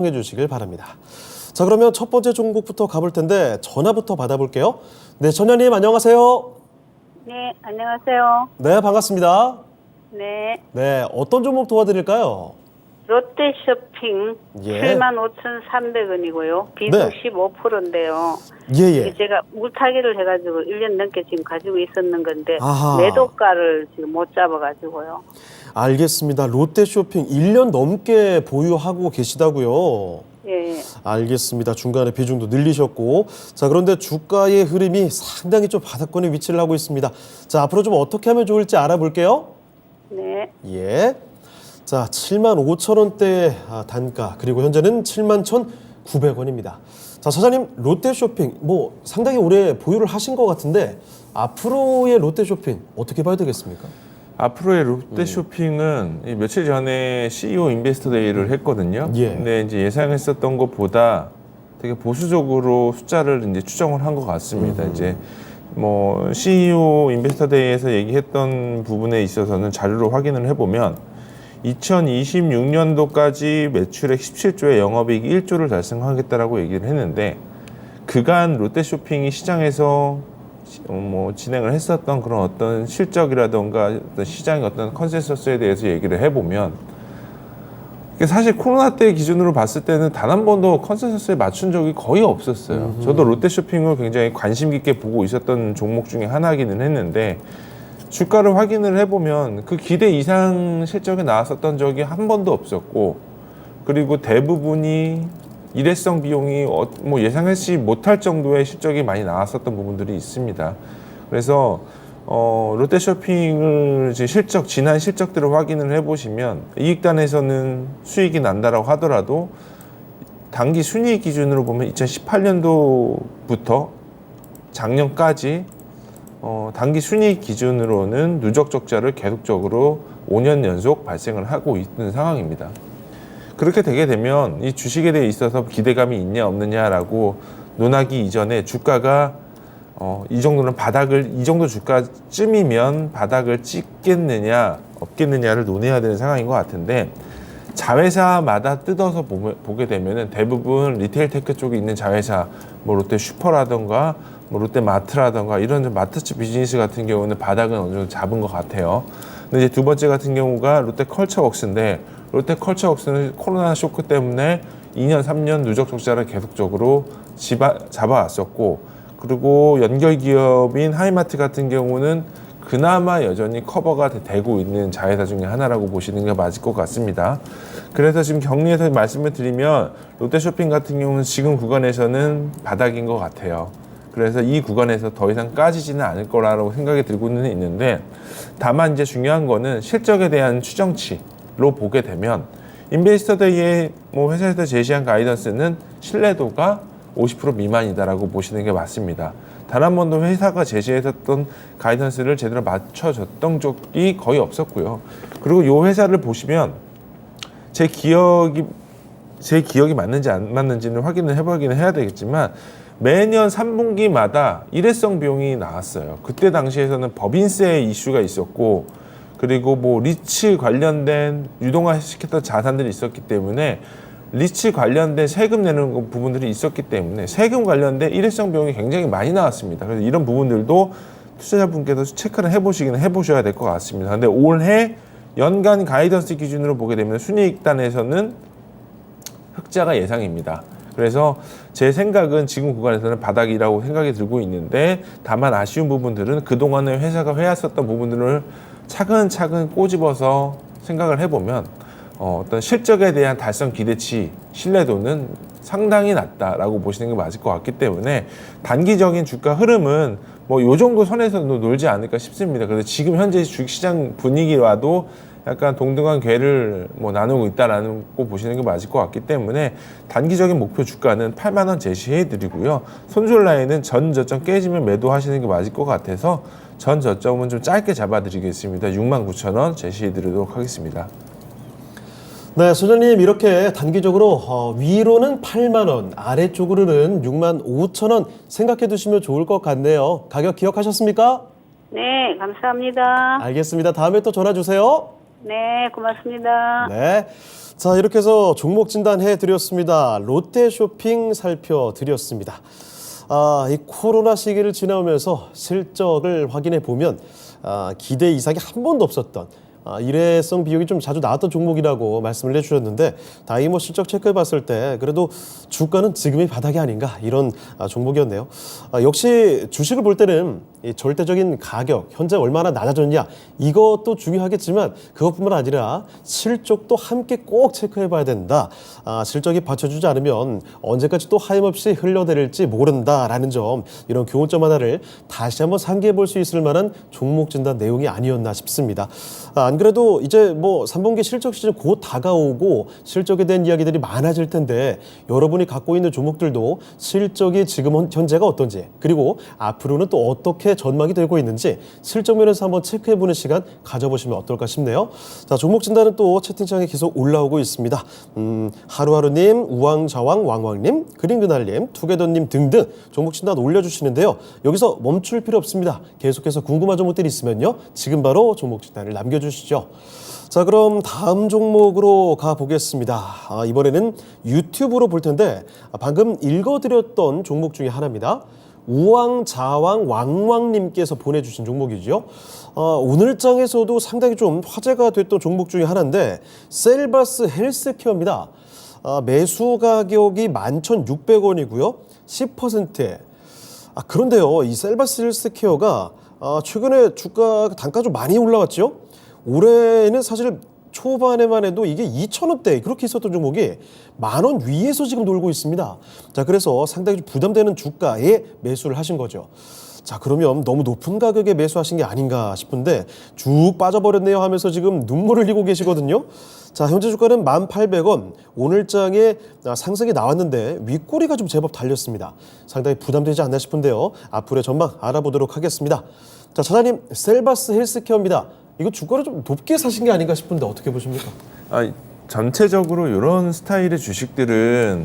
해 주시길 바랍니다. 자, 그러면 첫 번째 종목부터 가볼 텐데 전화부터 받아볼게요. 네, 전현님 안녕하세요. 네, 안녕하세요. 네, 반갑습니다. 네, 네, 어떤 종목 도와드릴까요? 롯데쇼핑 예. 75,300원이고요. 비중 네. 15%인데요. 예. 제가 물타기를 해가지고 1년 넘게 지금 가지고 있었는 건데 아하. 매도가를 지금 못 잡아가지고요. 알겠습니다. 롯데쇼핑 1년 넘게 보유하고 계시다고요? 예, 알겠습니다. 중간에 비중도 늘리셨고. 자, 그런데 주가의 흐름이 상당히 좀 바닥권에 위치를 하고 있습니다. 자, 앞으로 좀 어떻게 하면 좋을지 알아볼게요. 네, 예. 자, 75,000원대 단가, 그리고 현재는 71,900원입니다. 자, 사장님, 롯데쇼핑 상당히 오래 보유를 하신 것 같은데 앞으로의 롯데쇼핑 어떻게 봐야 되겠습니까? 앞으로의 롯데쇼핑은 이 며칠 전에 CEO 인베스터 데이를 했거든요. 예. 근데 이제 예상했었던 것보다 되게 보수적으로 숫자를 이제 추정을 한 것 같습니다. 이제 뭐 CEO 인베스터 데이에서 얘기했던 부분에 있어서는 자료로 확인을 해보면 2026년도까지 매출액 17조에 영업이익 1조를 달성하겠다라고 얘기를 했는데 그간 롯데쇼핑이 시장에서 진행을 했었던 그런 어떤 실적이라던가 어떤 시장의 어떤 컨센서스에 대해서 얘기를 해보면 사실 코로나 때 기준으로 봤을 때는 단 한 번도 컨센서스에 맞춘 적이 거의 없었어요. 저도 롯데쇼핑을 굉장히 관심 깊게 보고 있었던 종목 중에 하나이기는 했는데 주가를 확인을 해보면 그 기대 이상 실적이 나왔었던 적이 한 번도 없었고 그리고 대부분이 일회성 비용이 예상하지 못할 정도의 실적이 많이 나왔었던 부분들이 있습니다. 그래서 롯데쇼핑을 지난 실적들을 확인을 해보시면 이익단에서는 수익이 난다라고 하더라도 단기 순이익 기준으로 보면 2018년도부터 작년까지 단기 순이익 기준으로는 누적 적자를 계속적으로 5년 연속 발생을 하고 있는 상황입니다. 그렇게 되게 되면 이 주식에 대해 있어서 기대감이 있냐 없느냐라고 논하기 이전에 주가가 이 정도는 이 정도 주가쯤이면 바닥을 찍겠느냐 없겠느냐를 논해야 되는 상황인 것 같은데 자회사마다 뜯어서 보게 되면은 대부분 리테일 테크 쪽에 있는 자회사 롯데 슈퍼라던가 롯데마트라던가 이런 마트츠 비즈니스 같은 경우는 바닥은 어느 정도 잡은 것 같아요. 근데 이제 두 번째 같은 경우가 롯데컬처웍스인데 롯데컬처웍스는 코로나 쇼크 때문에 2년, 3년 누적 적자를 계속적으로 잡아왔었고 그리고 연결 기업인 하이마트 같은 경우는 그나마 여전히 커버가 되고 있는 자회사 중에 하나라고 보시는 게 맞을 것 같습니다. 그래서 지금 정리해서 말씀을 드리면 롯데쇼핑 같은 경우는 지금 구간에서는 바닥인 것 같아요. 그래서 이 구간에서 더 이상 까지지는 않을 거라고 생각이 들고는 있는데 다만 이제 중요한 거는 실적에 대한 추정치로 보게 되면 인베스터 데이에 회사에서 제시한 가이던스는 신뢰도가 50% 미만이다라고 보시는 게 맞습니다. 단 한 번도 회사가 제시했었던 가이던스를 제대로 맞춰줬던 적이 거의 없었고요. 그리고 이 회사를 보시면 제 기억이 맞는지 안 맞는지는 확인을 해보기는 해야 되겠지만 매년 3분기마다 일회성 비용이 나왔어요. 그때 당시에서는 법인세 이슈가 있었고 그리고 리츠 관련된 유동화시켰던 자산들이 있었기 때문에 리츠 관련된 세금 내는 부분들이 있었기 때문에 세금 관련된 일회성 비용이 굉장히 많이 나왔습니다. 그래서 이런 부분들도 투자자분께서 체크를 해보셔야 될 것 같습니다. 근데 올해 연간 가이던스 기준으로 보게 되면 순이익단에서는 흑자가 예상입니다. 그래서 제 생각은 지금 구간에서는 바닥이라고 생각이 들고 있는데 다만 아쉬운 부분들은 그동안에 회사가 해왔었던 부분들을 차근차근 꼬집어서 생각을 해보면 어떤 실적에 대한 달성 기대치 신뢰도는 상당히 낮다라고 보시는 게 맞을 것 같기 때문에 단기적인 주가 흐름은 요 정도 선에서 놀지 않을까 싶습니다. 그래서 지금 현재 주식시장 분위기와도 약간 동등한 궤를 나누고 있다라는 거 보시는 게 맞을 것 같기 때문에 단기적인 목표 주가는 8만 원 제시해 드리고요. 손절 라인은 전 저점 깨지면 매도하시는 게 맞을 것 같아서 전 저점은 좀 짧게 잡아 드리겠습니다. 69,000원 제시해 드리도록 하겠습니다. 네, 소장님 이렇게 단기적으로 위로는 8만 원, 아래쪽으로는 65,000원 생각해 두시면 좋을 것 같네요. 가격 기억하셨습니까? 네, 감사합니다. 알겠습니다. 다음에 또 전화 주세요. 네, 고맙습니다. 네. 자, 이렇게 해서 종목 진단해 드렸습니다. 롯데쇼핑 살펴드렸습니다. 이 코로나 시기를 지나오면서 실적을 확인해 보면 기대 이상이 한 번도 없었던 일회성 비용이 좀 자주 나왔던 종목이라고 말씀을 해주셨는데 다행히 뭐 실적 체크해 봤을 때 그래도 주가는 지금이 바닥이 아닌가 이런 종목이었네요. 역시 주식을 볼 때는 이 절대적인 가격, 현재 얼마나 낮아졌냐 이것도 중요하겠지만 그것뿐만 아니라 실적도 함께 꼭 체크해 봐야 된다. 실적이 받쳐주지 않으면 언제까지 또 하염없이 흘러내릴지 모른다라는 점, 이런 교훈점 하나를 다시 한번 상기해 볼 수 있을 만한 종목 진단 내용이 아니었나 싶습니다. 안 그래도 이제 뭐 3분기 실적 시즌 곧 다가오고 실적에 대한 이야기들이 많아질 텐데 여러분이 갖고 있는 종목들도 실적이 지금 현재가 어떤지 그리고 앞으로는 또 어떻게 전망이 되고 있는지 실적 면에서 한번 체크해보는 시간 가져보시면 어떨까 싶네요. 자, 종목 진단은 또 채팅창에 계속 올라오고 있습니다. 하루하루님, 우왕좌왕 왕왕님, 그린그날님, 투게더님 등등 종목 진단 올려주시는데요. 여기서 멈출 필요 없습니다. 계속해서 궁금한 종목들이 있으면요. 지금 바로 종목 진단을 남겨주시죠. 자, 그럼 다음 종목으로 가보겠습니다. 이번에는 유튜브로 볼 텐데 방금 읽어드렸던 종목 중에 하나입니다. 우왕좌왕 왕왕님께서 보내주신 종목이죠. 오늘장에서도 상당히 좀 화제가 됐던 종목 중에 하나인데 셀바스 헬스케어입니다. 매수 가격이 11,600원이고요. 10%에. 그런데요, 이 셀바스 헬스케어가 최근에 주가 단가 좀 많이 올라왔죠. 올해는 사실 초반에만 해도 이게 2,000원대 그렇게 있었던 종목이 10,000원 위에서 지금 놀고 있습니다. 자, 그래서 상당히 부담되는 주가에 매수를 하신 거죠. 자, 그러면 너무 높은 가격에 매수하신 게 아닌가 싶은데 쭉 빠져버렸네요 하면서 지금 눈물을 흘리고 계시거든요. 자, 현재 주가는 1,800원, 오늘장에 상승이 나왔는데 윗꼬리가 좀 제법 달렸습니다. 상당히 부담되지 않나 싶은데요. 앞으로의 전망 알아보도록 하겠습니다. 자, 차장님, 셀바스 헬스케어입니다. 이거 주가를 좀 높게 사신 게 아닌가 싶은데 어떻게 보십니까? 전체적으로 이런 스타일의 주식들은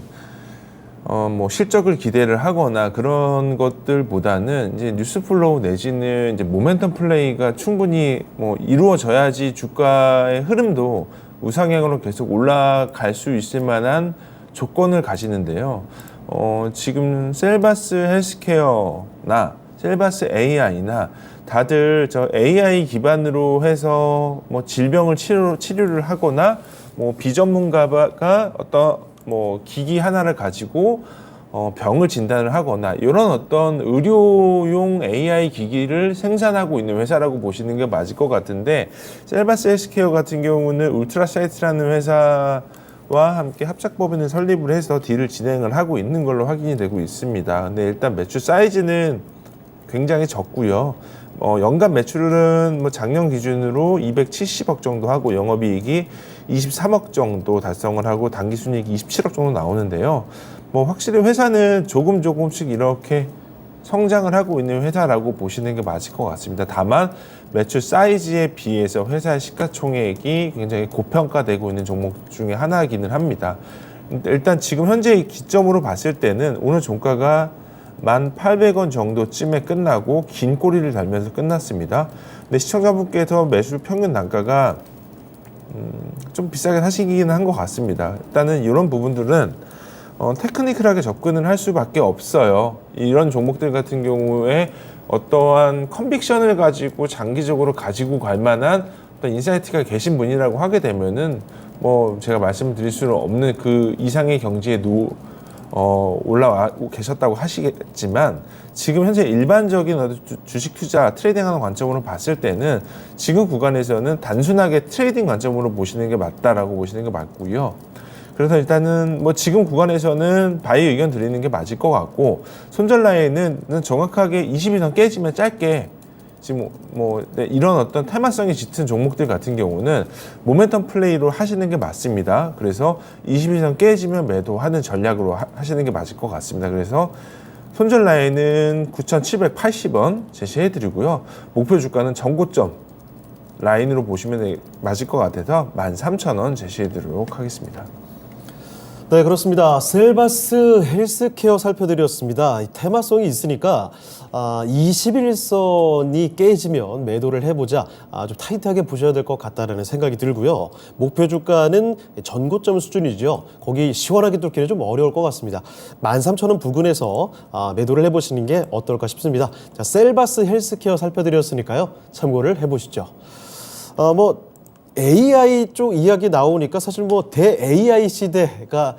뭐 실적을 기대를 하거나 그런 것들보다는 이제 뉴스 플로우 내지는 이제 모멘텀 플레이가 충분히 뭐 이루어져야지 주가의 흐름도 우상향으로 계속 올라갈 수 있을 만한 조건을 가지는데요. 지금 셀바스 헬스케어나 셀바스 AI나 다들 저 AI 기반으로 해서 뭐 질병을 치료를 하거나 뭐 비전문가가 어떤 뭐 기기 하나를 가지고 병을 진단을 하거나 이런 어떤 의료용 AI 기기를 생산하고 있는 회사라고 보시는 게 맞을 것 같은데 셀바스 헬스케어 같은 경우는 울트라사이트라는 회사와 함께 합작법인을 설립을 해서 딜을 진행을 하고 있는 걸로 확인이 되고 있습니다. 근데 일단 매출 사이즈는 굉장히 적고요. 연간 매출은 뭐 작년 기준으로 270억 정도 하고 영업이익이 23억 정도 달성을 하고 당기순이익이 27억 정도 나오는데요. 뭐 확실히 회사는 조금씩 이렇게 성장을 하고 있는 회사라고 보시는 게 맞을 것 같습니다. 다만 매출 사이즈에 비해서 회사의 시가총액이 굉장히 고평가되고 있는 종목 중에 하나이기는 합니다. 일단 지금 현재 기점으로 봤을 때는 오늘 종가가 1,800원 정도쯤에 끝나고 긴 꼬리를 달면서 끝났습니다. 근데 시청자분께서 매수 평균 단가가 좀 비싸게 사시기는 한 것 같습니다. 일단은 이런 부분들은 테크니컬하게 접근을 할 수밖에 없어요. 이런 종목들 같은 경우에 어떠한 컨빅션을 가지고 장기적으로 가지고 갈 만한 어떤 인사이트가 계신 분이라고 하게 되면은 뭐 제가 말씀드릴 수는 없는 그 이상의 경지에 올라와 계셨다고 하시겠지만 지금 현재 일반적인 주식 투자 트레이딩하는 관점으로 봤을 때는 지금 구간에서는 단순하게 트레이딩 관점으로 보시는 게 맞다라고 보시는 게 맞고요. 그래서 일단은 뭐 지금 구간에서는 바이 의견 드리는 게 맞을 것 같고 손절 라인은 정확하게 20일선 깨지면 짧게 지금 이런 어떤 테마성이 짙은 종목들 같은 경우는 모멘텀 플레이로 하시는 게 맞습니다. 그래서 21선 깨지면 매도하는 전략으로 하시는 게 맞을 것 같습니다. 그래서 손절 라인은 9,780원 제시해 드리고요. 목표 주가는 전고점 라인으로 보시면 맞을 것 같아서 13,000원 제시해 드리도록 하겠습니다. 네, 그렇습니다. 셀바스 헬스케어 살펴드렸습니다. 이 테마성이 있으니까 21선이 깨지면 매도를 해보자 좀 타이트하게 보셔야 될 것 같다라는 생각이 들고요. 목표 주가는 전고점 수준이죠. 거기 시원하게 뚫기는 좀 어려울 것 같습니다. 13,000원 부근에서 매도를 해보시는 게 어떨까 싶습니다. 자, 셀바스 헬스케어 살펴드렸으니까요. 참고를 해보시죠. AI 쪽 이야기 나오니까 사실 대 AI 시대가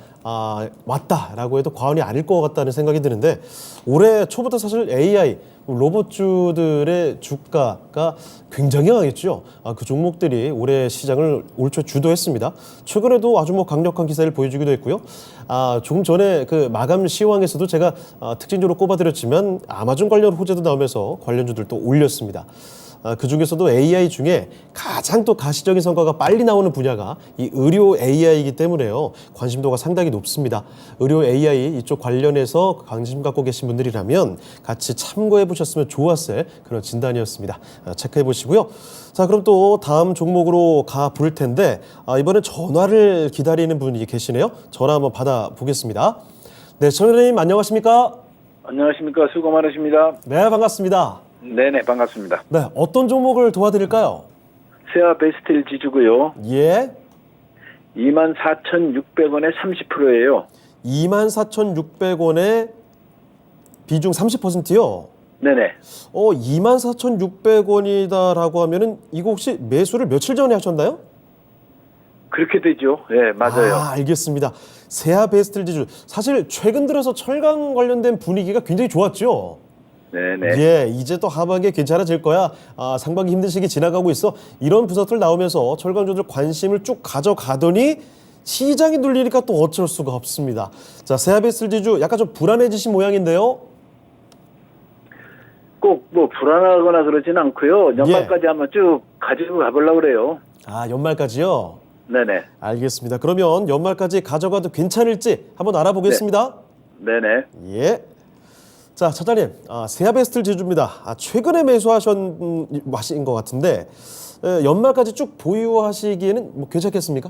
왔다라고 해도 과언이 아닐 것 같다는 생각이 드는데 올해 초부터 사실 AI 로봇주들의 주가가 굉장히 강했죠. 그 종목들이 올해 시장을 올 초 주도했습니다. 최근에도 아주 강력한 기세를 보여주기도 했고요. 조금 전에 그 마감 시황에서도 제가 특징적으로 꼽아드렸지만 아마존 관련 호재도 나오면서 관련주들도 올렸습니다. 그 중에서도 AI 중에 가장 또 가시적인 성과가 빨리 나오는 분야가 이 의료 AI이기 때문에요. 관심도가 상당히 높습니다. 의료 AI 이쪽 관련해서 관심 갖고 계신 분들이라면 같이 참고해 보셨으면 좋았을 그런 진단이었습니다. 체크해 보시고요. 자, 그럼 또 다음 종목으로 가 볼 텐데 이번엔 전화를 기다리는 분이 계시네요. 전화 한번 받아 보겠습니다. 네, 전화님 안녕하십니까? 안녕하십니까. 수고 많으십니다. 네, 반갑습니다. 네네, 반갑습니다. 네, 어떤 종목을 도와드릴까요? 세아 베스틸 지주고요. 예. 24,600원에 30%예요. 24,600원에 비중 30%요? 네네. 24,600원이다라고 하면은 이거 혹시 매수를 며칠 전에 하셨나요? 그렇게 되죠. 예, 맞아요. 알겠습니다. 세아 베스틸 지주. 사실 최근 들어서 철강 관련된 분위기가 굉장히 좋았죠? 네네. 예, 이제 또 하반기에 괜찮아질 거야. 상반기 힘든 시기 지나가고 있어. 이런 분석들 나오면서 철강주들 관심을 쭉 가져가더니 시장이 눌리니까 또 어쩔 수가 없습니다. 자, 세아베스틸 지주 약간 좀 불안해지신 모양인데요. 꼭 불안하거나 그러진 않고요. 연말까지 한번 쭉 가지고 가보려고 그래요. 연말까지요? 네네. 알겠습니다. 그러면 연말까지 가져가도 괜찮을지 한번 알아보겠습니다. 네네. 예. 자, 차장님, 세아베스틸 지주입니다. 최근에 매수하신 것 같은데 연말까지 쭉 보유하시기에는 괜찮겠습니까?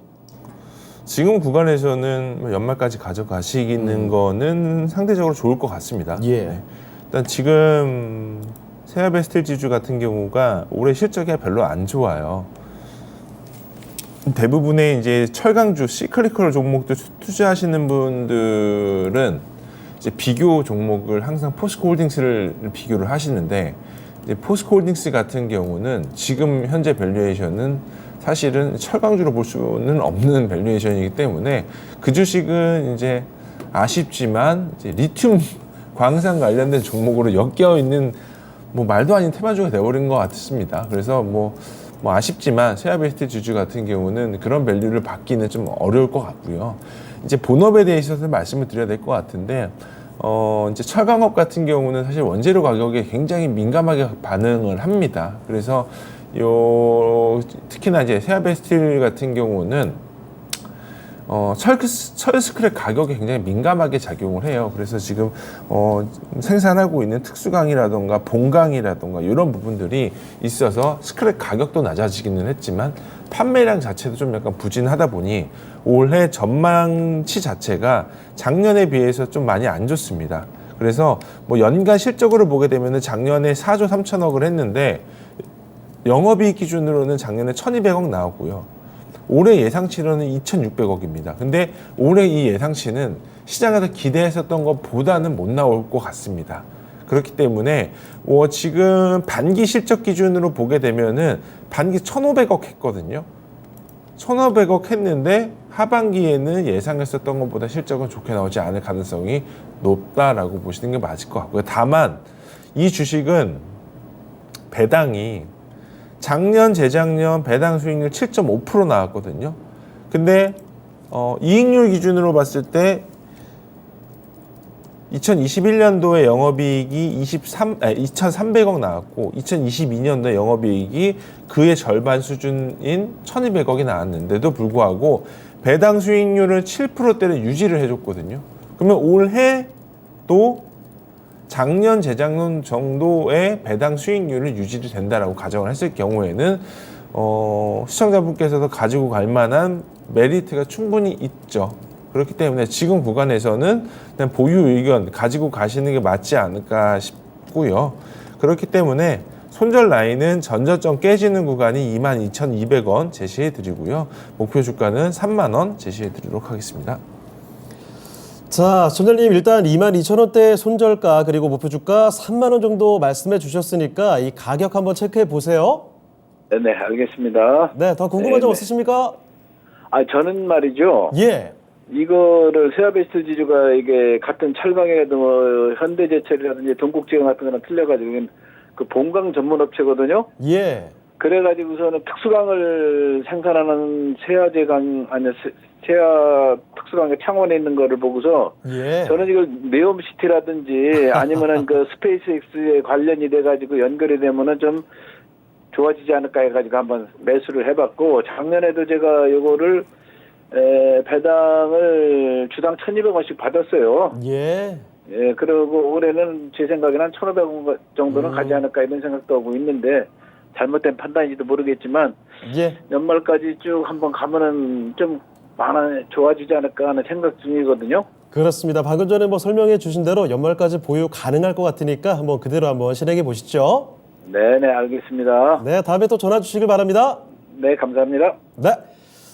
지금 구간에서는 연말까지 가져가시는 거는 상대적으로 좋을 것 같습니다. 예. 네. 일단 지금 세아베스틸 지주 같은 경우가 올해 실적이 별로 안 좋아요. 대부분의 이제 철강주, 시클리컬 종목들 투자하시는 분들은 이제 비교 종목을 항상 포스코홀딩스를 비교를 하시는데 이제 포스코홀딩스 같은 경우는 지금 현재 밸류에이션은 사실은 철강주로 볼 수는 없는 밸류에이션이기 때문에 그 주식은 이제 아쉽지만 이제 리튬 광산 관련된 종목으로 엮여 있는 말도 아닌 테마주가 되어버린 것 같습니다. 그래서 아쉽지만 세아베스틸 지주 같은 경우는 그런 밸류를 받기는 좀 어려울 것 같고요. 이제 본업에 대해서 말씀을 드려야 될 것 같은데 이제 철강업 같은 경우는 사실 원재료 가격에 굉장히 민감하게 반응을 합니다. 그래서 특히나 이제 세아베스틸 같은 경우는 철 스크랩 가격에 굉장히 민감하게 작용을 해요. 그래서 지금 생산하고 있는 특수강이라던가 본강이라던가 이런 부분들이 있어서 스크랩 가격도 낮아지기는 했지만 판매량 자체도 좀 약간 부진하다 보니 올해 전망치 자체가 작년에 비해서 좀 많이 안 좋습니다. 그래서 연간 실적으로 보게 되면은 작년에 4조 3천억을 했는데 영업이익 기준으로는 작년에 1,200억 나왔고요. 올해 예상치로는 2,600억입니다. 근데 올해 이 예상치는 시장에서 기대했었던 것보다는 못 나올 것 같습니다. 그렇기 때문에 지금 반기 실적 기준으로 보게 되면은 반기 1,500억 했거든요. 1,500억 했는데 하반기에는 예상했었던 것보다 실적은 좋게 나오지 않을 가능성이 높다라고 보시는 게 맞을 것 같고요. 다만 이 주식은 배당이 작년, 재작년 배당 수익률 7.5% 나왔거든요. 근데 이익률 기준으로 봤을 때 2021년도에 영업이익이 2,300억 나왔고 2022년도에 영업이익이 그의 절반 수준인 1,200억이 나왔는데도 불구하고 배당 수익률을 7%대를 유지를 해줬거든요. 그러면 올해도 작년, 재작년 정도의 배당 수익률을 유지도 된다라고 가정을 했을 경우에는 시청자분께서도 가지고 갈 만한 메리트가 충분히 있죠. 그렇기 때문에 지금 구간에서는 그냥 보유 의견 가지고 가시는 게 맞지 않을까 싶고요. 그렇기 때문에 손절 라인은 전저점 깨지는 구간이 22,200원 제시해 드리고요. 목표 주가는 3만 원 제시해 드리도록 하겠습니다. 자, 전장님 일단 22,000원대 손절가 그리고 목표 주가 3만 원 정도 말씀해 주셨으니까 이 가격 한번 체크해 보세요. 네, 알겠습니다. 네, 더 궁금한 점 네. 없으십니까? 저는 말이죠. 예. 이거를 세아베스트 지주가 이게 같은 철강이라도 뭐 현대제철이라든지 동국제강 같은 거랑 틀려가지고 그 본강 전문 업체거든요. 예. 그래가지고서는 특수강을 생산하는 세아 특수강의 창원에 있는 거를 보고서 예. 저는 이거 네옴시티라든지 아니면은 그 스페이스X에 관련이 돼가지고 연결이 되면은 좀 좋아지지 않을까 해가지고 한번 매수를 해봤고, 작년에도 제가 요거를 배당을 주당 1,200원씩 받았어요. 예. 예, 그리고 올해는 제 생각에는 한 1,500원 정도는 가지 않을까 이런 생각도 하고 있는데, 잘못된 판단인지도 모르겠지만 예. 연말까지 쭉 한번 가면은 좀 좋아지지 않을까 하는 생각 중이거든요. 그렇습니다. 방금 전에 뭐 설명해 주신 대로 연말까지 보유 가능할 것 같으니까 한번 그대로 한번 실행해 보시죠. 네네, 알겠습니다. 네, 다음에 또 전화 주시길 바랍니다. 네, 감사합니다. 네.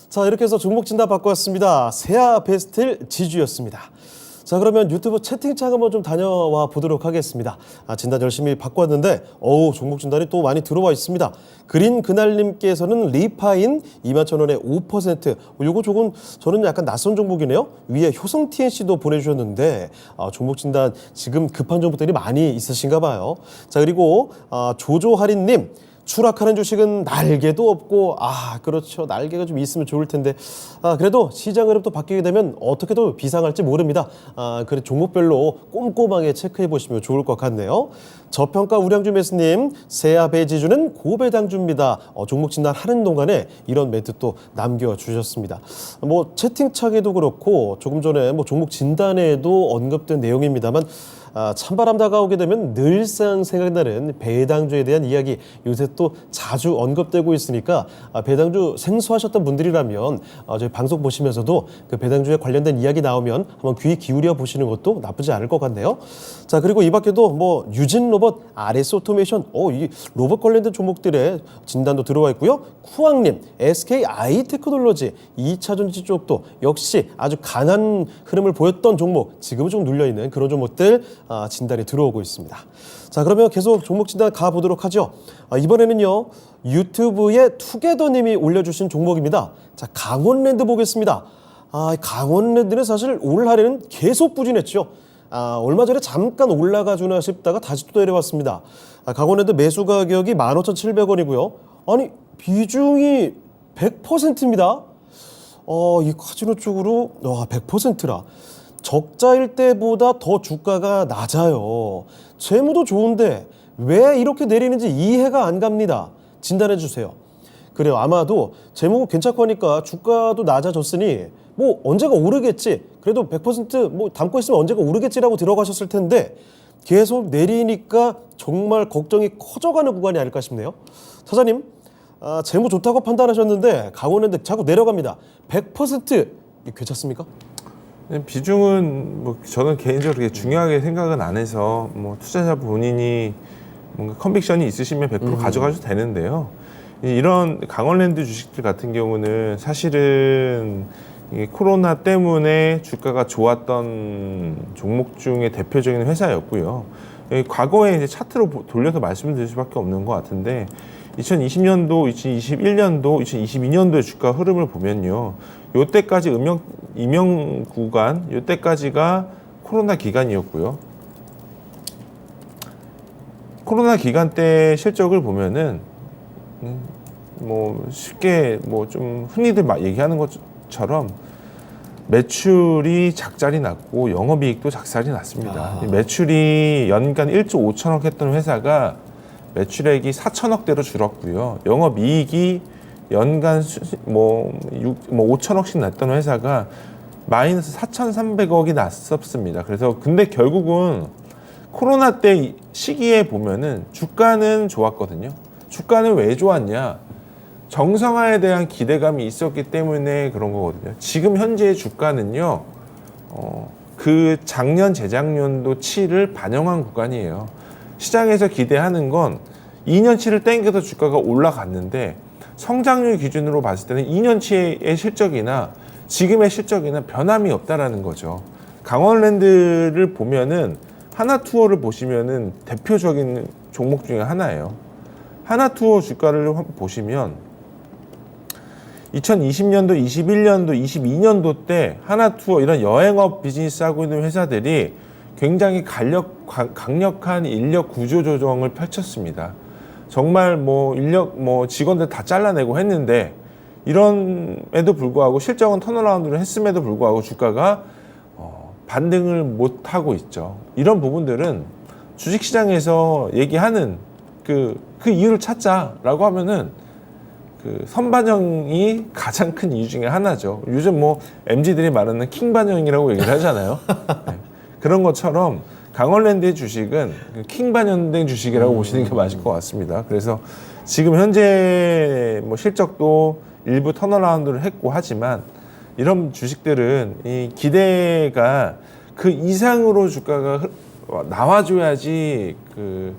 자, 이렇게 해서 종목 진단 받고 왔습니다. 세아베스트 지주였습니다. 자, 그러면 유튜브 채팅창 한번 좀 다녀와 보도록 하겠습니다. 진단 열심히 받고 왔는데 종목 진단이 또 많이 들어와 있습니다. 그린 그날님께서는 리파인 21,000원에 5%. 요거 조금 저는 약간 낯선 종목이네요. 위에 효성 TNC도 보내주셨는데 종목 진단 지금 급한 종목들이 많이 있으신가 봐요. 자, 그리고 조조할인님. 추락하는 주식은 날개도 없고 그렇죠. 날개가 좀 있으면 좋을 텐데 그래도 시장 흐름 또 바뀌게 되면 어떻게도 비상할지 모릅니다. 그래 종목별로 꼼꼼하게 체크해 보시면 좋을 것 같네요. 저평가 우량주 매수님, 세아베 지주는 고배당주입니다. 종목 진단 하는 동안에 이런 멘트 또 남겨주셨습니다. 뭐 채팅창에도 그렇고 조금 전에 뭐 종목 진단에도 언급된 내용입니다만 찬바람 다가오게 되면 늘상 생각나는 배당주에 대한 이야기 요새 또 자주 언급되고 있으니까 배당주 생소하셨던 분들이라면 저희 방송 보시면서도 그 배당주에 관련된 이야기 나오면 한번 귀 기울여 보시는 것도 나쁘지 않을 것 같네요. 자, 그리고 이 밖에도 뭐 유진 로봇, RS 오토메이션, 이 로봇 관련된 종목들의 진단도 들어와 있고요. 쿠앙님, SK 아이테크놀로지, 2차 전지 쪽도 역시 아주 강한 흐름을 보였던 종목, 지금은 좀 눌려있는 그런 종목들 진단이 들어오고 있습니다. 자, 그러면 계속 종목 진단 가보도록 하죠. 이번에는요, 유튜브에 투게더님이 올려주신 종목입니다. 자, 강원랜드 보겠습니다. 강원랜드는 사실 올 한해는 계속 부진했죠. 얼마 전에 잠깐 올라가 주나 싶다가 다시 또 내려왔습니다. 강원랜드 매수 가격이 15,700원이고요. 아니, 비중이 100%입니다. 이 카지노 쪽으로 100%라. 적자일 때보다 더 주가가 낮아요. 재무도 좋은데 왜 이렇게 내리는지 이해가 안 갑니다. 진단해 주세요. 그래요. 아마도 재무 괜찮고 하니까 주가도 낮아졌으니 뭐 언제가 오르겠지. 그래도 100% 담고 있으면 언제가 오르겠지라고 들어가셨을 텐데 계속 내리니까 정말 걱정이 커져가는 구간이 아닐까 싶네요. 사장님, 재무 좋다고 판단하셨는데 강원랜드 자꾸 내려갑니다. 100% 괜찮습니까? 비중은 뭐 저는 개인적으로 그렇게 중요하게 생각은 안 해서 뭐 투자자 본인이 뭔가 컨빅션이 있으시면 100% 가져가셔도 되는데요. 이런 강원랜드 주식들 같은 경우는 사실은 이게 코로나 때문에 주가가 좋았던 종목 중에 대표적인 회사였고요. 과거에 이제 차트로 돌려서 말씀을 드릴 수밖에 없는 것 같은데 2020년도, 2021년도, 2022년도의 주가 흐름을 보면요. 요때까지 임용 구간, 요때까지가 코로나 기간이었고요. 코로나 기간 때 실적을 보면은 뭐 쉽게 뭐 좀 흔히들 얘기하는 것처럼 매출이 작살이 났고 영업이익도 작살이 났습니다. 매출이 연간 1조 5천억 했던 회사가 매출액이 4천억대로 줄었고요. 영업이익이 연간 5천억씩 났던 회사가 마이너스 4,300억이 났었습니다. 그래서 근데 결국은 코로나 때 시기에 보면은 주가는 좋았거든요. 주가는 왜 좋았냐? 정상화에 대한 기대감이 있었기 때문에 그런 거거든요. 지금 현재의 주가는요, 그 작년, 재작년도치를 반영한 구간이에요. 시장에서 기대하는 건 2년치를 땡겨서 주가가 올라갔는데 성장률 기준으로 봤을 때는 2년치의 실적이나 지금의 실적이나 변함이 없다라는 거죠. 강원랜드를 보면은 하나투어를 보시면은 대표적인 종목 중에 하나예요. 하나투어 주가를 보시면 2020년도, 21년도, 22년도 때 하나투어 이런 여행업 비즈니스 하고 있는 회사들이 굉장히 강력한 인력 구조 조정을 펼쳤습니다. 정말 뭐 인력 직원들 다 잘라내고 했는데 이런에도 불구하고 실적은 턴어라운드를 했음에도 불구하고 주가가 반등을 못 하고 있죠. 이런 부분들은 주식시장에서 얘기하는 그 이유를 찾자라고 하면은 그 선반영이 가장 큰 이유 중에 하나죠. 요즘 뭐 MZ들이 말하는 킹반영이라고 얘기를 하잖아요. 네. 그런 것처럼 강원랜드의 주식은 킹반영된 주식이라고 보시는 게 맞을 것 같습니다. 그래서 지금 현재 뭐 실적도 일부 턴어라운드를 했고 하지만 이런 주식들은 이 기대가 그 이상으로 주가가 나와줘야지 그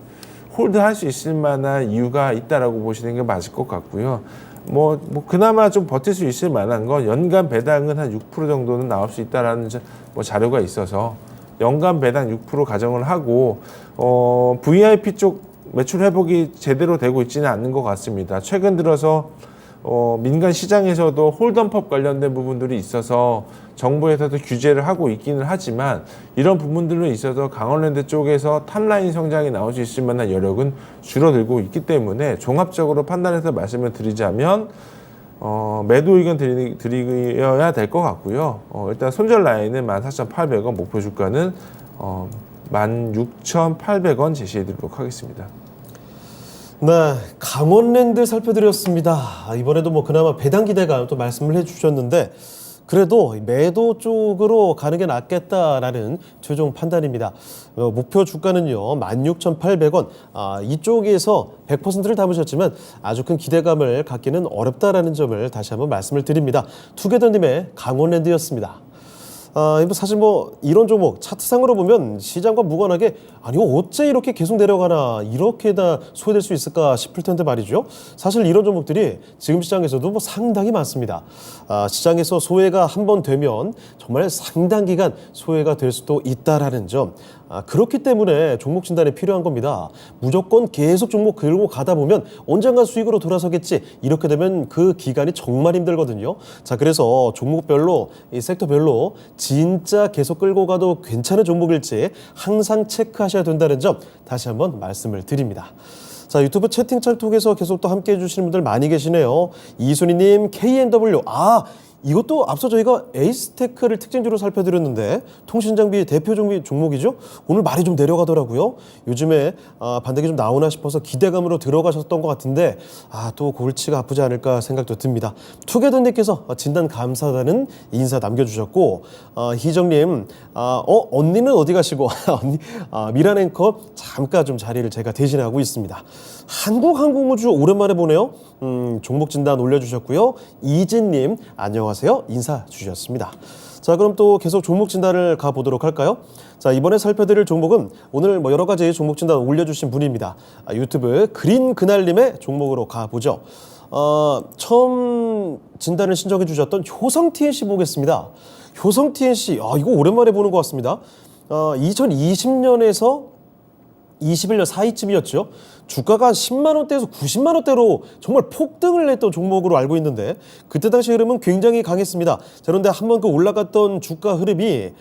홀드할 수 있을 만한 이유가 있다라고 보시는 게 맞을 것 같고요. 뭐 그나마 좀 버틸 수 있을 만한 건 연간 배당은 한 6% 정도는 나올 수 있다라는 뭐 자료가 있어서 연간 배당 6% 가정을 하고 VIP 쪽 매출 회복이 제대로 되고 있지는 않는 것 같습니다. 최근 들어서 민간 시장에서도 홀덤법 관련된 부분들이 있어서 정부에서도 규제를 하고 있기는 하지만 이런 부분들로 있어서 강원랜드 쪽에서 탑라인 성장이 나올 수 있을 만한 여력은 줄어들고 있기 때문에 종합적으로 판단해서 말씀을 드리자면 매도 의견 드려야 될 것 같고요. 일단 손절 라인은 14,800원, 목표 주가는 16,800원 제시해 드리도록 하겠습니다. 네, 강원랜드 살펴드렸습니다. 이번에도 뭐 그나마 배당 기대감 또 말씀을 해주셨는데 그래도 매도 쪽으로 가는 게 낫겠다라는 최종 판단입니다. 목표 주가는요 16,800원. 이쪽에서 100%를 담으셨지만 아주 큰 기대감을 갖기는 어렵다라는 점을 다시 한번 말씀을 드립니다. 투게더님의 강원랜드였습니다. 사실 뭐 이런 종목 차트상으로 보면 시장과 무관하게 아니 어째 이렇게 계속 내려가나 이렇게 다 소외될 수 있을까 싶을 텐데 말이죠. 사실 이런 종목들이 지금 시장에서도 뭐 상당히 많습니다. 시장에서 소외가 한번 되면 정말 상당 기간 소외가 될 수도 있다라는 점. 그렇기 때문에 종목 진단이 필요한 겁니다. 무조건 계속 종목 긁고 가다 보면 언젠가 수익으로 돌아서겠지. 이렇게 되면 그 기간이 정말 힘들거든요. 자, 그래서 종목별로, 이 섹터별로 진짜 계속 끌고 가도 괜찮은 종목일지 항상 체크하셔야 된다는 점 다시 한번 말씀을 드립니다. 자, 유튜브 채팅창 통해서 계속 또 함께 해주시는 분들 많이 계시네요. 이순희님, KNW. 이것도 앞서 저희가 에이스테크를 특징주로 살펴드렸는데 통신장비 대표 종목이죠. 오늘 말이 좀 내려가더라고요. 요즘에 반등이 좀 나오나 싶어서 기대감으로 들어가셨던 것 같은데 또 골치가 아프지 않을까 생각도 듭니다. 투게더님께서 진단 감사하다는 인사 남겨주셨고 희정님 언니는 어디 가시고 언니 미란 앵커 잠깐 좀 자리를 제가 대신하고 있습니다. 한국항공우주 오랜만에 보네요. 종목 진단 올려주셨고요. 이진님 안녕하세요 인사 주셨습니다. 자, 그럼 또 계속 종목 진단을 가보도록 할까요? 자, 이번에 살펴드릴 종목은 오늘 뭐 여러 가지 종목 진단 올려주신 분입니다. 유튜브 그린 그날님의 종목으로 가보죠. 처음 진단을 신청해 주셨던 효성 TNC 보겠습니다. 효성 TNC 이거 오랜만에 보는 것 같습니다. 2020년에서 21년 사이쯤이었죠. 주가가 10만 원대에서 90만 원대로 정말 폭등을 했던 종목으로 알고 있는데 그때 당시 흐름은 굉장히 강했습니다. 자, 그런데 한번 그 올라갔던 주가 흐름이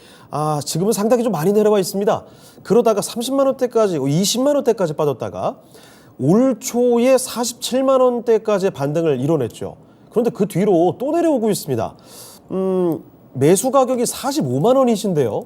지금은 상당히 좀 많이 내려와 있습니다. 그러다가 30만 원대까지 20만 원대까지 빠졌다가 올 초에 47만 원대까지의 반등을 이뤄냈죠. 그런데 그 뒤로 또 내려오고 있습니다. 매수 가격이 45만 원이신데요.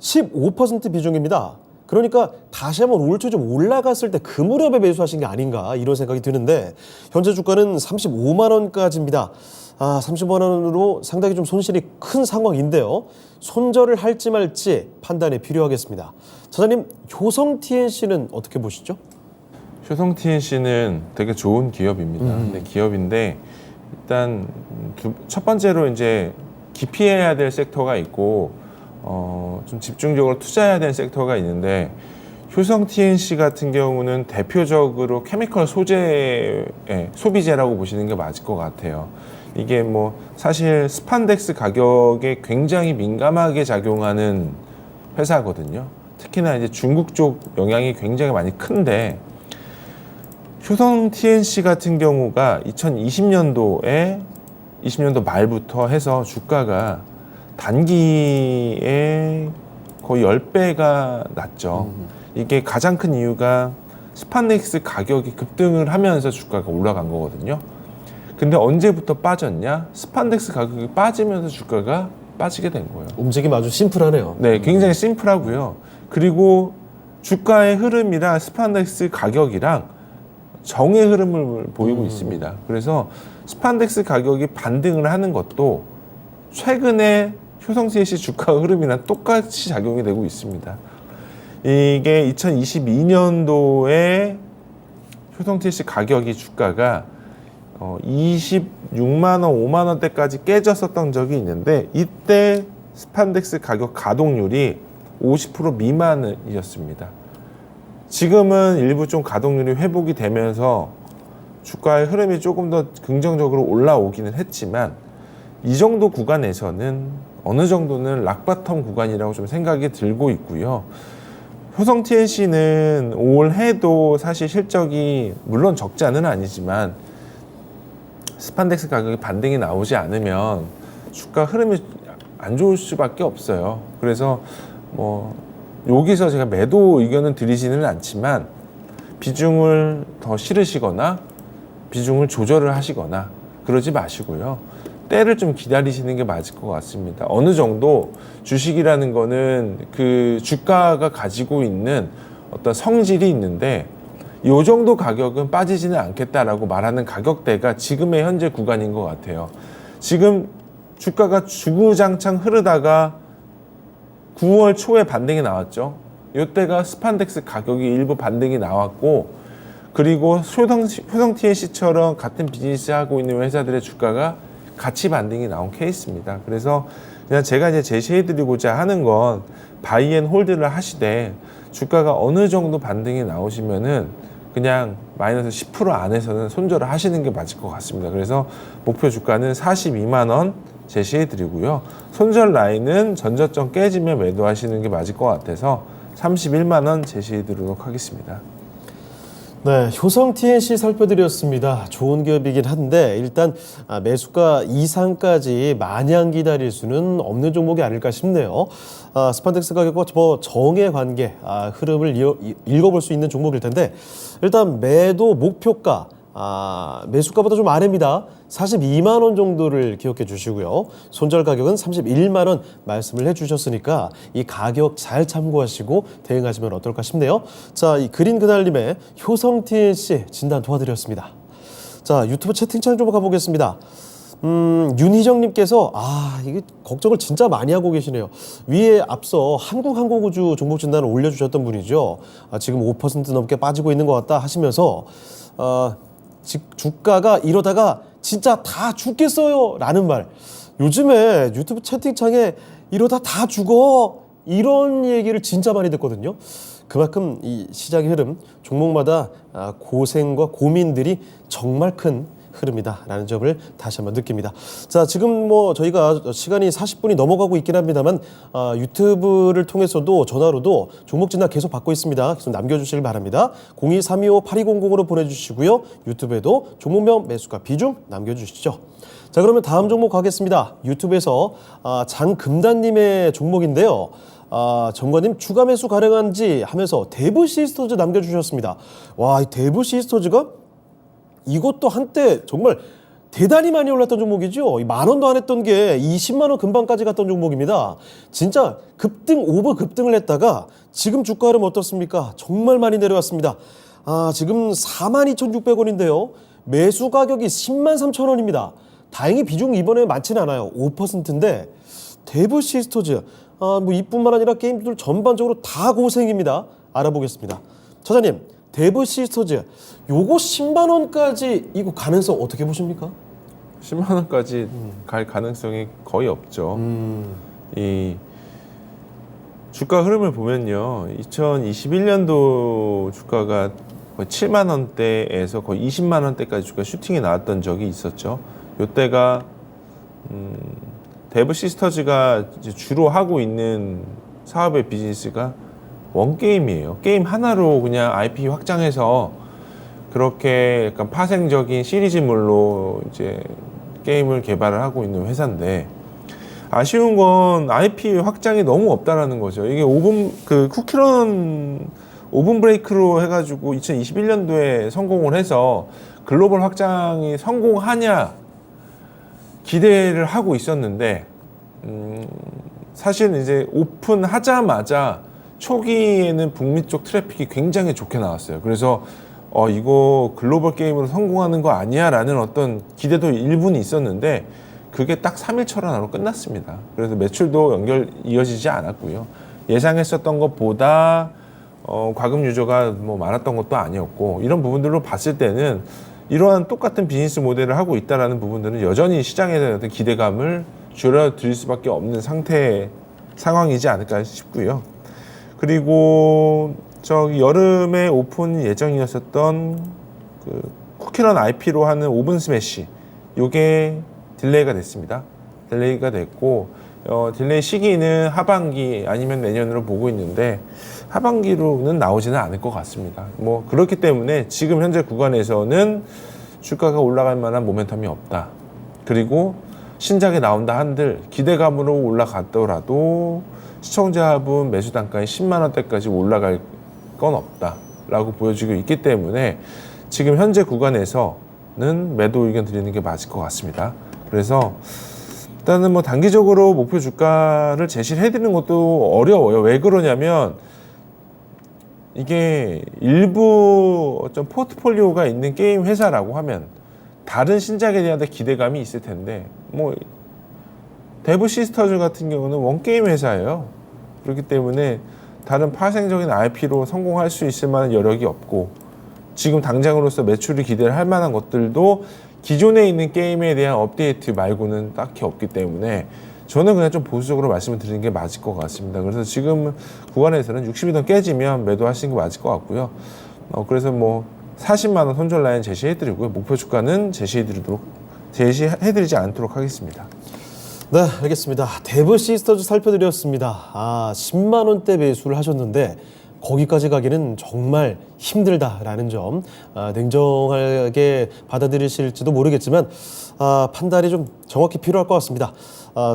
15% 비중입니다. 그러니까 다시 한번 올 초 좀 올라갔을 때 그 무렵에 매수하신 게 아닌가 이런 생각이 드는데 현재 주가는 35만 원까지입니다. 35만 원으로 상당히 좀 손실이 큰 상황인데요. 손절을 할지 말지 판단이 필요하겠습니다. 차장님, 효성 TNC는 어떻게 보시죠? 효성 TNC는 되게 좋은 기업입니다. 근데 기업인데 일단 첫 번째로 이제 기피해야 될 섹터가 있고 좀 집중적으로 투자해야 되는 섹터가 있는데 효성 TNC 같은 경우는 대표적으로 케미컬 소재 소비재라고 보시는 게 맞을 것 같아요. 이게 뭐 사실 스판덱스 가격에 굉장히 민감하게 작용하는 회사거든요. 특히나 이제 중국 쪽 영향이 굉장히 많이 큰데 효성 TNC 같은 경우가 2020년도에 20년도 말부터 해서 주가가 단기에 거의 10배가 났죠. 이게 가장 큰 이유가 스판덱스 가격이 급등을 하면서 주가가 올라간 거거든요. 근데 언제부터 빠졌냐? 스판덱스 가격이 빠지면서 주가가 빠지게 된 거예요. 움직임 아주 심플하네요. 네, 굉장히 심플하고요. 그리고 주가의 흐름이랑 스판덱스 가격이랑 정의 흐름을 보이고 있습니다. 그래서 스판덱스 가격이 반등을 하는 것도 최근에 효성 TNC 주가 흐름이랑 똑같이 작용이 되고 있습니다. 이게 2022년도에 효성 TNC 가격이 주가가 26만 원, 5만 원대까지 깨졌었던 적이 있는데 이때 스판덱스 가격 가동률이 50% 미만이었습니다. 지금은 일부 좀 가동률이 회복이 되면서 주가의 흐름이 조금 더 긍정적으로 올라오기는 했지만 이 정도 구간에서는 어느 정도는 락바텀 구간이라고 좀 생각이 들고 있고요. 효성 TNC는 올해도 사실 실적이 물론 적자는 아니지만 스판덱스 가격이 반등이 나오지 않으면 주가 흐름이 안 좋을 수밖에 없어요. 그래서 뭐 여기서 제가 매도 의견을 드리지는 않지만 비중을 더 실으시거나 비중을 조절을 하시거나 그러지 마시고요. 때를 좀 기다리시는 게 맞을 것 같습니다. 어느 정도 주식이라는 거는 그 주가가 가지고 있는 어떤 성질이 있는데 이 정도 가격은 빠지지는 않겠다라고 말하는 가격대가 지금의 현재 구간인 것 같아요. 지금 주가가 주구장창 흐르다가 9월 초에 반등이 나왔죠. 이때가 스판덱스 가격이 일부 반등이 나왔고 그리고 효성 TNC처럼 같은 비즈니스 하고 있는 회사들의 주가가 같이 반등이 나온 케이스입니다. 그래서 그냥 제가 이제 제시해드리고자 하는 건 바이앤홀드를 하시되 주가가 어느 정도 반등이 나오시면은 그냥 마이너스 10% 안에서는 손절을 하시는 게 맞을 것 같습니다. 그래서 목표 주가는 42만 원 제시해드리고요. 손절 라인은 전저점 깨지면 매도하시는 게 맞을 것 같아서 31만 원 제시해드리도록 하겠습니다. 네, 효성 TNC 살펴드렸습니다. 좋은 기업이긴 한데 일단 매수가 이상까지 마냥 기다릴 수는 없는 종목이 아닐까 싶네요. 스판덱스 가격과 정의 관계 흐름을 읽어볼 수 있는 종목일 텐데 일단 매도 목표가 매수가보다 좀 아래입니다. 42만 원 정도를 기억해 주시고요. 손절 가격은 31만 원 말씀을 해 주셨으니까 이 가격 잘 참고하시고 대응하시면 어떨까 싶네요. 자, 이 그린 그날님의 효성 TNC 진단 도와드렸습니다. 자, 유튜브 채팅창 좀 가보겠습니다. 윤희정님께서 이게 걱정을 진짜 많이 하고 계시네요. 위에 앞서 한국항공우주 종목 진단을 올려주셨던 분이죠. 지금 5% 넘게 빠지고 있는 것 같다 하시면서 주가가 이러다가 진짜 다 죽겠어요 라는 말. 요즘에 유튜브 채팅창에 이러다 다 죽어 이런 얘기를 진짜 많이 듣거든요. 그만큼 이 시장의 흐름 종목마다 고생과 고민들이 정말 큰 흐름이다라는 점을 다시 한번 느낍니다. 자, 지금 뭐 저희가 시간이 40분이 넘어가고 있긴 합니다만 유튜브를 통해서도 전화로도 종목 진단 계속 받고 있습니다. 계속 남겨주시길 바랍니다. 02-325-8200으로 보내주시고요. 유튜브에도 종목명, 매수가, 비중 남겨주시죠. 자, 그러면 다음 종목 가겠습니다. 유튜브에서 장금단님의 종목인데요. 정관님 추가 매수 가능한지 하면서 대부 시스터즈 남겨주셨습니다. 와, 이 대부 시스터즈가 이것도 한때 정말 대단히 많이 올랐던 종목이죠. 10,000원도 안 했던 게 200,000원 근방까지 갔던 종목입니다. 진짜 오버 급등을 했다가 지금 주가 흐름 어떻습니까? 정말 많이 내려왔습니다. 지금 42,600원인데요. 매수 가격이 103,000원입니다. 다행히 비중이 이번에 많지는 않아요. 5%인데 대부 시스터즈 뭐 이뿐만 아니라 게임들 전반적으로 다 고생입니다. 알아보겠습니다. 차장님, 데브 시스터즈 요거 10만 원까지 이거 가능성 어떻게 보십니까? 10만 원까지 갈 가능성이 거의 없죠. 이 주가 흐름을 보면요, 2021년도 주가가 거의 7만 원대에서 거의 20만 원대까지 주가 슈팅이 나왔던 적이 있었죠. 이때가 데브 시스터즈가 이제 주로 하고 있는 사업의 비즈니스가 원게임이에요. 게임 하나로 그냥 IP 확장해서 그렇게 약간 파생적인 시리즈물로 이제 게임을 개발을 하고 있는 회사인데, 아쉬운 건 IP 확장이 너무 없다라는 거죠. 이게 쿠키런 오븐 브레이크로 해가지고 2021년도에 성공을 해서 글로벌 확장이 성공하냐 기대를 하고 있었는데, 사실 이제 오픈하자마자 초기에는 북미 쪽 트래픽이 굉장히 좋게 나왔어요. 그래서 이거 글로벌 게임으로 성공하는 거 아니야 라는 어떤 기대도 일부는 있었는데, 그게 딱 3일 철원으로 끝났습니다. 그래서 매출도 이어지지 않았고요. 예상했었던 것보다 과금 유저가 뭐 많았던 것도 아니었고, 이런 부분들로 봤을 때는 이러한 똑같은 비즈니스 모델을 하고 있다는 부분들은 여전히 시장에 대한 어떤 기대감을 줄여드릴 수밖에 없는 상황이지 않을까 싶고요. 그리고 저기 여름에 오픈 예정이었었던 그 쿠키런 IP로 하는 오븐 스매시, 요게 딜레이가 됐습니다. 딜레이가 됐고, 딜레이 시기는 하반기 아니면 내년으로 보고 있는데, 하반기로는 나오지는 않을 것 같습니다. 뭐 그렇기 때문에 지금 현재 구간에서는 주가가 올라갈 만한 모멘텀이 없다. 그리고 신작이 나온다 한들 기대감으로 올라갔더라도 시청자분 매수 단가의 10만 원대까지 올라갈 건 없다라고 보여지고 있기 때문에 지금 현재 구간에서는 매도 의견 드리는 게 맞을 것 같습니다. 그래서 일단은 뭐 단기적으로 목표 주가를 제시를 해드리는 것도 어려워요. 왜 그러냐면 이게 일부 어떤 포트폴리오가 있는 게임 회사라고 하면 다른 신작에 대한 기대감이 있을 텐데, 뭐 데브 시스터즈 같은 경우는 원게임 회사예요. 그렇기 때문에 다른 파생적인 IP로 성공할 수 있을 만한 여력이 없고, 지금 당장으로서 매출이 기대를 할 만한 것들도 기존에 있는 게임에 대한 업데이트 말고는 딱히 없기 때문에 저는 그냥 좀 보수적으로 말씀을 드리는 게 맞을 것 같습니다. 그래서 지금 구간에서는 60이 깨지면 매도하시는 게 맞을 것 같고요. 그래서 뭐 40만 원 손절 라인 제시해드리고요. 목표 주가는 제시해드리지 않도록 하겠습니다. 네, 알겠습니다. 데브 시스터즈 살펴드렸습니다. 10만 원대 매수를 하셨는데 거기까지 가기는 정말 힘들다라는 점, 냉정하게 받아들이실지도 모르겠지만 판단이 좀 정확히 필요할 것 같습니다.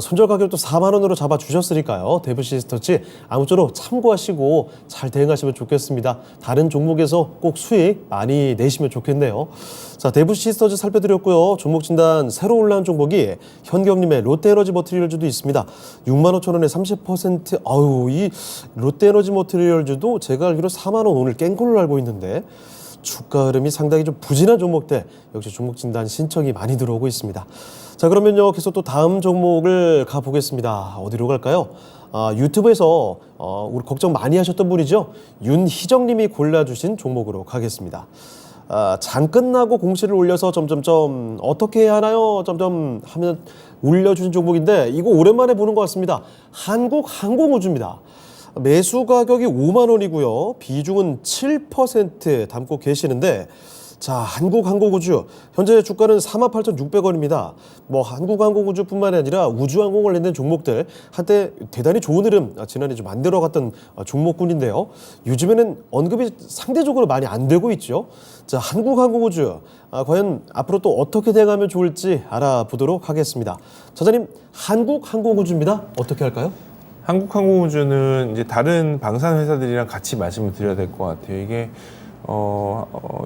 손절 가격도 4만 원으로 잡아주셨으니까요. 데브 시스터즈 아무쪼록 참고하시고 잘 대응하시면 좋겠습니다. 다른 종목에서 꼭 수익 많이 내시면 좋겠네요. 자, 데브 시스터즈 살펴드렸고요. 종목 진단 새로 올라온 종목이 현경님의 롯데에너지 머티리얼즈도 있습니다. 6만 5천 원에 30%. 이 롯데에너지 머티리얼즈도 제가 알기로 4만 원 오늘 깬 걸로 알고 있는데 주가 흐름이 상당히 좀 부진한 종목들, 역시 종목 진단 신청이 많이 들어오고 있습니다. 자, 그러면요, 계속 또 다음 종목을 가보겠습니다. 어디로 갈까요? 유튜브에서 우리 걱정 많이 하셨던 분이죠. 윤희정님이 골라주신 종목으로 가겠습니다. 장 끝나고 공시를 올려서 점점점 어떻게 해야 하나요? 점점 하면 올려주신 종목인데 이거 오랜만에 보는 것 같습니다. 한국항공우주입니다. 매수 가격이 5만 원이고요. 비중은 7% 담고 계시는데, 자, 한국항공우주 현재 주가는 48,600원입니다. 뭐 한국항공우주뿐만 아니라 우주항공 관련된 종목들 한때 대단히 좋은 흐름 지난해 좀 만들어갔던 종목군인데요. 요즘에는 언급이 상대적으로 많이 안 되고 있죠. 자, 한국항공우주 과연 앞으로 또 어떻게 돼가면 좋을지 알아보도록 하겠습니다. 차장님, 한국항공우주입니다. 어떻게 할까요? 한국항공우주는 이제 다른 방산 회사들이랑 같이 말씀을 드려야 될 것 같아요. 이게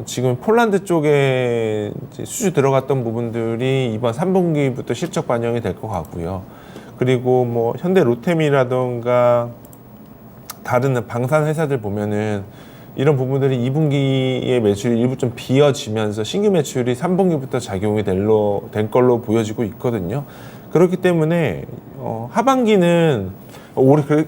지금 폴란드 쪽에 이제 수주 들어갔던 부분들이 이번 3분기부터 실적 반영이 될 것 같고요. 그리고 뭐 현대 로템이라던가 다른 방산 회사들 보면은 이런 부분들이 2분기의 매출이 일부 좀 비어지면서 신규 매출이 3분기부터 작용이 된 걸로 보여지고 있거든요. 그렇기 때문에 하반기는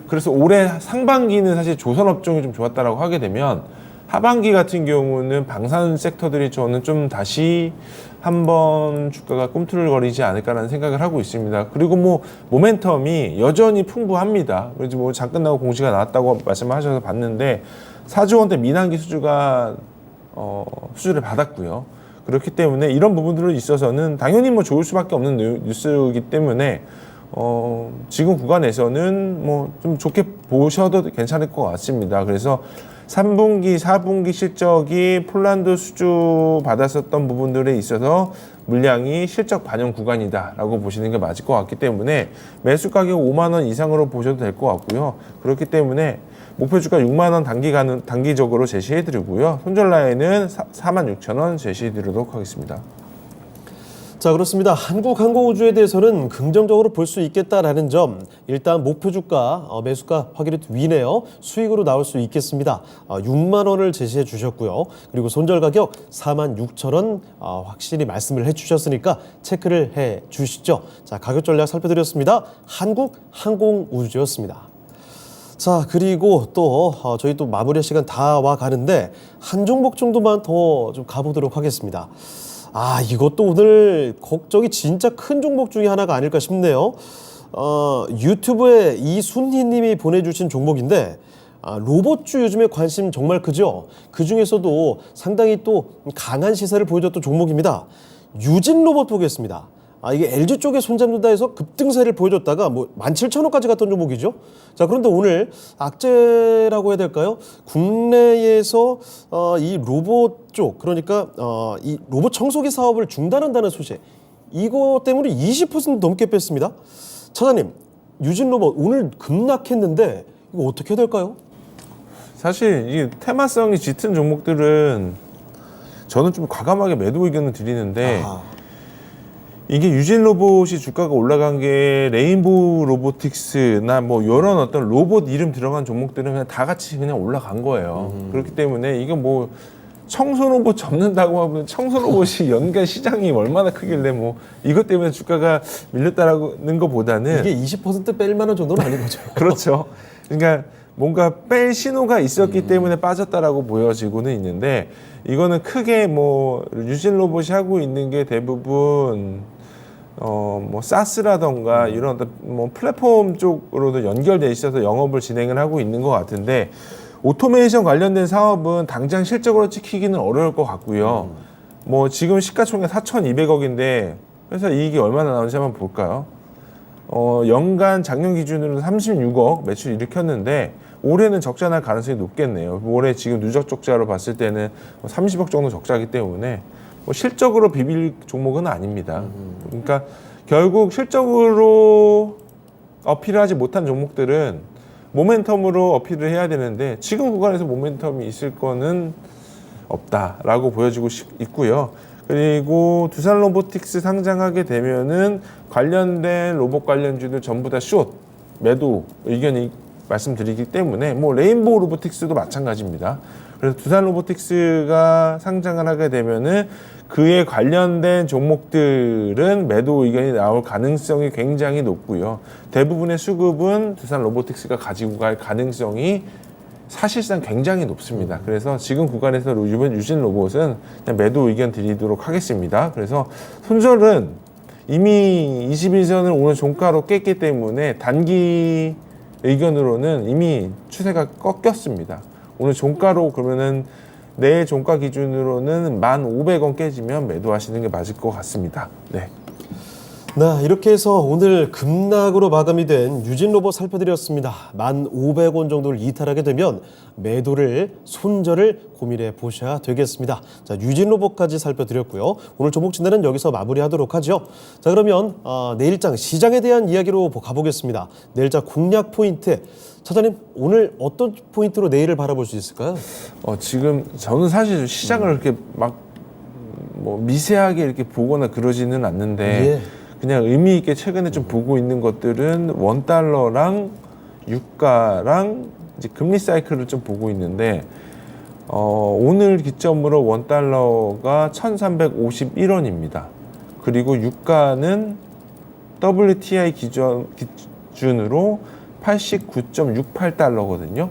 그래서 올해 상반기는 사실 조선업종이 좀 좋았다라고 하게 되면 하반기 같은 경우는 방산 섹터들이 저는 좀 다시 한번 주가가 꿈틀거리지 않을까라는 생각을 하고 있습니다. 그리고 뭐 모멘텀이 여전히 풍부합니다. 그래서 뭐 잠깐 나고 공시가 나왔다고 말씀하셔서 봤는데 4조 원대 미만기 수주가 수주를 받았고요. 그렇기 때문에 이런 부분들에 있어서는 당연히 뭐 좋을 수밖에 없는 뉴스이기 때문에 지금 구간에서는 뭐 좀 좋게 보셔도 괜찮을 것 같습니다. 그래서 3분기, 4분기 실적이 폴란드 수주 받았었던 부분들에 있어서 물량이 실적 반영 구간이다라고 보시는 게 맞을 것 같기 때문에 매수 가격 5만 원 이상으로 보셔도 될 것 같고요. 그렇기 때문에 목표 주가 6만 원 단기적으로 제시해드리고요. 손절 라인은 46,000원 제시해드리도록 하겠습니다. 자, 그렇습니다. 한국항공우주에 대해서는 긍정적으로 볼 수 있겠다라는 점, 일단 목표 주가, 매수가 확인이 위네요. 수익으로 나올 수 있겠습니다. 6만 원을 제시해 주셨고요. 그리고 손절 가격 46,000원 확실히 말씀을 해 주셨으니까 체크를 해 주시죠. 자, 가격 전략 살펴드렸습니다. 한국항공우주였습니다. 자, 그리고 또 저희 또 마무리 시간 다 와 가는데 한 종목 정도만 더 좀 가보도록 하겠습니다. 이것도 오늘 걱정이 진짜 큰 종목 중에 하나가 아닐까 싶네요. 유튜브에 이순희님이 보내주신 종목인데 로봇주 요즘에 관심 정말 크죠. 그 중에서도 상당히 또 강한 시세를 보여줬던 종목입니다. 유진 로봇 보겠습니다. 이게 LG 쪽에 손잡는다 해서 급등세를 보여줬다가 뭐 17,000원까지 갔던 종목이죠. 자, 그런데 오늘 악재라고 해야 될까요? 국내에서 이 로봇 쪽, 그러니까 이 로봇 청소기 사업을 중단한다는 소식, 이거 때문에 20% 넘게 뺐습니다. 차장님, 유진 로봇 오늘 급락했는데 이거 어떻게 해야 될까요? 사실 이 테마성이 짙은 종목들은 저는 좀 과감하게 매도 의견을 드리는데 이게 유진 로봇이 주가가 올라간 게 레인보우 로보틱스나 뭐 이런 어떤 로봇 이름 들어간 종목들은 그냥 다 같이 그냥 올라간 거예요. 그렇기 때문에 이건 뭐 청소 로봇 접는다고 하면 청소 로봇이 연간 시장이 얼마나 크길래 뭐 이것 때문에 주가가 밀렸다라는 것보다는 이게 20% 뺄 만한 정도는 아닌 거죠. 그렇죠. 그러니까 뭔가 뺄 신호가 있었기 때문에 빠졌다라고 보여지고는 있는데 이거는 크게 뭐 유진 로봇이 하고 있는 게 대부분 뭐 사스라던가 이런 어떤 뭐 플랫폼 쪽으로도 연결돼 있어서 영업을 진행을 하고 있는 것 같은데 오토메이션 관련된 사업은 당장 실적으로 찍히기는 어려울 것 같고요. 뭐 지금 시가총액 4,200억인데 회사 이익이 얼마나 나오는지 한번 볼까요? 연간 작년 기준으로 36억 매출 일으켰는데 올해는 적자 날 가능성이 높겠네요. 올해 지금 누적 적자로 봤을 때는 30억 정도 적자이기 때문에 뭐 실적으로 비빌 종목은 아닙니다. 그러니까 결국 실적으로 어필을 하지 못한 종목들은 모멘텀으로 어필을 해야 되는데 지금 구간에서 모멘텀이 있을 거는 없다라고 보여지고 있고요. 그리고 두산 로보틱스 상장하게 되면은 관련된 로봇 관련주들 전부 다 숏 매도 의견이 말씀드리기 때문에 뭐 레인보우 로보틱스도 마찬가지입니다. 그래서 두산 로보틱스가 상장을 하게 되면은 그에 관련된 종목들은 매도 의견이 나올 가능성이 굉장히 높고요. 대부분의 수급은 두산 로보틱스가 가지고 갈 가능성이 사실상 굉장히 높습니다. 그래서 지금 구간에서 유진 로봇은 그냥 매도 의견 드리도록 하겠습니다. 그래서 손절은 이미 21선을 오늘 종가로 깼기 때문에 단기 의견으로는 이미 추세가 꺾였습니다. 오늘 종가로 그러면은 내일 종가 기준으로는 1,500원 깨지면 매도하시는 게 맞을 것 같습니다. 네. 네, 이렇게 해서 오늘 급락으로 마감이 된 유진 로봇 살펴드렸습니다. 1,500원 정도를 이탈하게 되면 매도를, 손절을 고민해 보셔야 되겠습니다. 자, 유진 로봇까지 살펴드렸고요. 오늘 종목 진단은 여기서 마무리하도록 하죠. 자, 그러면 내일장 시장에 대한 이야기로 가보겠습니다. 내일장 공략 포인트. 차장님, 오늘 어떤 포인트로 내일을 바라볼 수 있을까요? 지금 저는 사실 시장을 이렇게 막 뭐 미세하게 이렇게 보거나 그러지는 않는데 예. 그냥 의미 있게 최근에 좀 보고 있는 것들은 원달러랑 유가랑 이제 금리 사이클을 좀 보고 있는데 오늘 기점으로 원달러가 1,351원입니다. 그리고 유가는 WTI 기준으로 89.68달러거든요.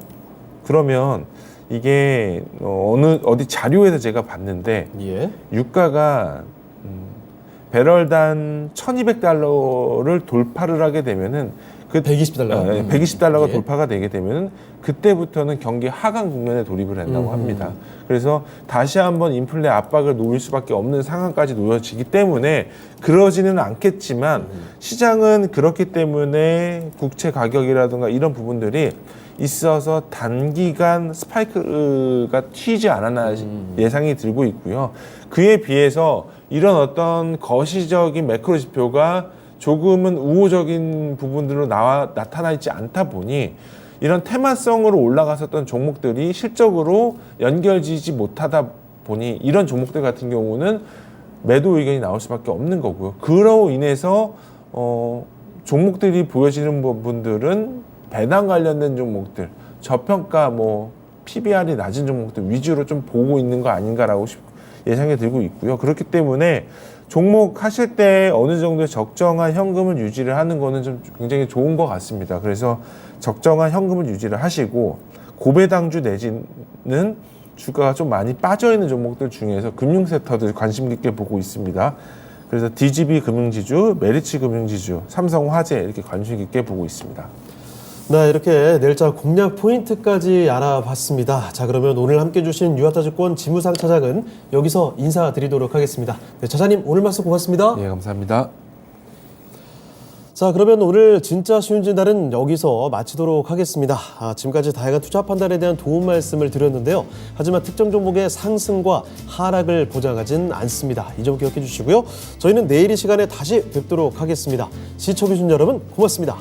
그러면 이게 어디 자료에서 제가 봤는데 예. 유가가 배럴당 1,200달러를 돌파를 하게 되면은 120달러. 120달러가 예. 돌파가 되게 되면은 그때부터는 경기 하강 국면에 돌입을 한다고 합니다. 그래서 다시 한번 인플레 압박을 놓을 수밖에 없는 상황까지 놓여지기 때문에 그러지는 않겠지만 시장은 그렇기 때문에 국채 가격이라든가 이런 부분들이 있어서 단기간 스파이크가 튀지 않았나 예상이 들고 있고요. 그에 비해서 이런 어떤 거시적인 매크로 지표가 조금은 우호적인 부분들로 나타나 있지 않다 보니 이런 테마성으로 올라갔었던 종목들이 실적으로 연결지지 못하다 보니 이런 종목들 같은 경우는 매도 의견이 나올 수밖에 없는 거고요. 그로 인해서 종목들이 보여지는 부분들은 배당 관련된 종목들, 저평가 PBR이 낮은 종목들 위주로 좀 보고 있는 거 아닌가라고 예상이 들고 있고요. 그렇기 때문에 종목 하실 때 어느 정도의 적정한 현금을 유지를 하는 거는 좀 굉장히 좋은 것 같습니다. 그래서 적정한 현금을 유지를 하시고 고배당주 내지는 주가가 좀 많이 빠져 있는 종목들 중에서 금융 섹터들 관심 깊게 보고 있습니다. 그래서 DGB 금융지주, 메리츠 금융지주, 삼성화재 이렇게 관심 깊게 보고 있습니다. 네, 이렇게 내일자 공략 포인트까지 알아봤습니다. 자, 그러면 오늘 함께 해주신 유아타증권 지무상 차장은 여기서 인사드리도록 하겠습니다. 네, 차장님 오늘 말씀 고맙습니다. 예, 감사합니다. 자, 그러면 오늘 진짜 쉬운 진단은 여기서 마치도록 하겠습니다. 지금까지 다양한 투자 판단에 대한 도움 말씀을 드렸는데요. 하지만 특정 종목의 상승과 하락을 보장하진 않습니다. 이 점 기억해 주시고요. 저희는 내일 이 시간에 다시 뵙도록 하겠습니다. 시청해주신 여러분 고맙습니다.